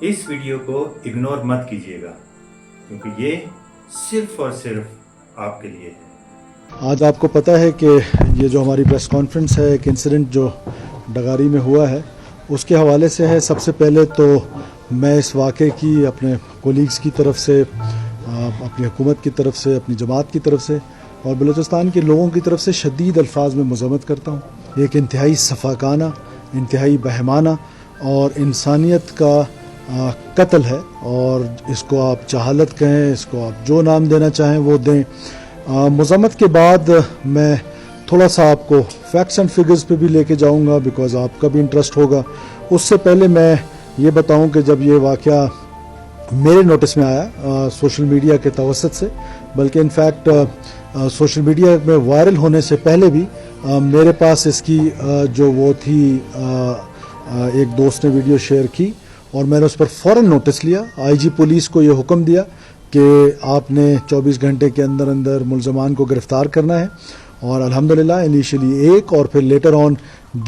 इस वीडियो को इग्नोर मत कीजिएगा क्योंकि ये सिर्फ और सिर्फ आपके लिए है। आज आपको पता है कि ये जो हमारी प्रेस कॉन्फ्रेंस है, एक इंसिडेंट जो डगारी में हुआ है उसके हवाले से है। सबसे पहले तो मैं इस वाक़े की अपने कोलीग्स की तरफ से, अपनी हुकूमत की तरफ से, अपनी जमात की तरफ से और बलूचिस्तान के लोगों की तरफ से शदीद अल्फाज में मज़म्मत करता हूँ। एक इंतहाई सफ़ाकाना, इंतहाई बहमाना और इंसानियत का कत्ल है और इसको आप जहालत कहें, इसको आप जो नाम देना चाहें वो दें। मज़म्मत के बाद मैं थोड़ा सा आपको फैक्ट्स एंड फिगर्स पे भी लेके जाऊंगा बिकॉज़ आपका भी इंटरेस्ट होगा। उससे पहले मैं ये बताऊं कि जब ये वाक़या मेरे नोटिस में आया सोशल मीडिया के तवसत से, बल्कि इनफैक्ट सोशल मीडिया में वायरल होने से पहले भी मेरे पास इसकी जो वो थी एक दोस्त ने वीडियो शेयर की और मैंने उस पर फ़ौरन नोटिस लिया। आईजी पुलिस को ये हुक्म दिया कि आपने 24 घंटे के अंदर अंदर मुलज़मान को गिरफ़्तार करना है और अल्हम्दुलिल्लाह इनिशियली एक और फिर लेटर ऑन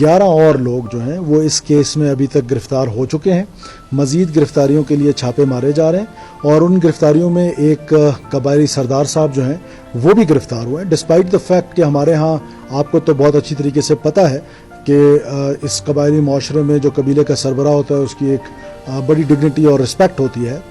11 और लोग जो हैं वो इस केस में अभी तक गिरफ़्तार हो चुके हैं। मज़ीद गिरफ़्तारियों के लिए छापे मारे जा रहे हैं और उन गिरफ़्तारियों में एक कबायली सरदार साहब जो हैं वो भी गिरफ़्तार हुए हैं, डिस्पाइट द फैक्ट कि हमारे यहाँ आपको तो बहुत अच्छी तरीके से पता है कि इस कबायली माशरे में जो कबीले का सरबराह होता है उसकी एक बड़ी डिग्निटी और रिस्पेक्ट होती है।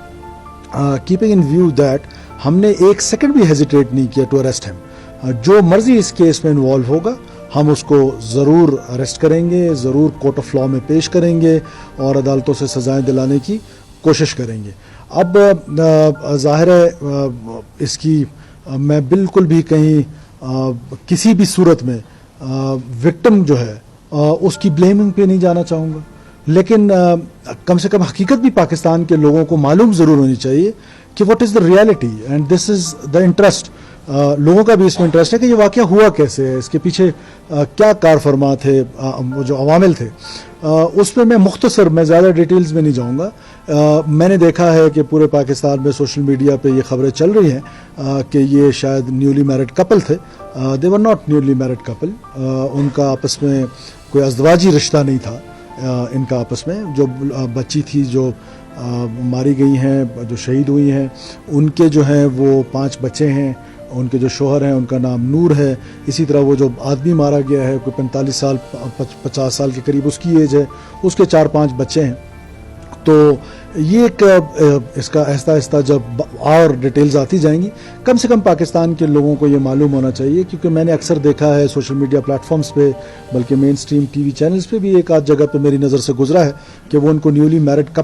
कीपिंग इन व्यू दैट हमने एक सेकंड भी हेजिटेट नहीं किया टू अरेस्ट हिम। जो मर्जी इस केस में इन्वॉल्व होगा हम उसको ज़रूर अरेस्ट करेंगे, ज़रूर कोर्ट ऑफ लॉ में पेश करेंगे और अदालतों से सज़ाएं दिलाने की कोशिश करेंगे। अब ज़ाहिर है इसकी मैं बिल्कुल भी कहीं किसी भी सूरत में विक्टिम जो है उसकी ब्लेमिंग पे नहीं जाना चाहूँगा, लेकिन कम से कम हकीकत भी पाकिस्तान के लोगों को मालूम ज़रूर होनी चाहिए कि what is the reality and this is the interest. लोगों का भी इसमें इंटरेस्ट है कि ये वाक़या हुआ कैसे है, इसके पीछे क्या कार फरमा थे, जो अवामिल थे। उसमें मैं ज़्यादा डिटेल्स में नहीं जाऊँगा। मैंने देखा है कि पूरे पाकिस्तान में सोशल मीडिया पे ये खबरें चल रही हैं कि ये शायद न्यूली मैरिड कपल थे। They were not newly married couple. उनका आपस में कोई अज़दवाजी रिश्ता नहीं था। इनका आपस में जो बच्ची थी जो मारी गई हैं, जो शहीद हुई हैं, उनके जो हैं वो 5 बच्चे हैं। उनके जो शोहर हैं उनका नाम नूर है। इसी तरह वो जो आदमी मारा गया है कोई 45 साल 50 साल के करीब उसकी एज है, उसके 4-5 बच्चे हैं। तो ये एक इसका आहिस्ता आहिस्ता जब और डिटेल्स आती जाएंगी, कम से कम पाकिस्तान के लोगों को ये मालूम होना चाहिए, क्योंकि मैंने अक्सर देखा है सोशल मीडिया प्लेटफॉर्म्स पे, बल्कि मेन स्ट्रीम टीवी चैनल्स पे भी एक आध जगह पे मेरी नज़र से गुजरा है कि वो उनको न्यूली मैरिड कपल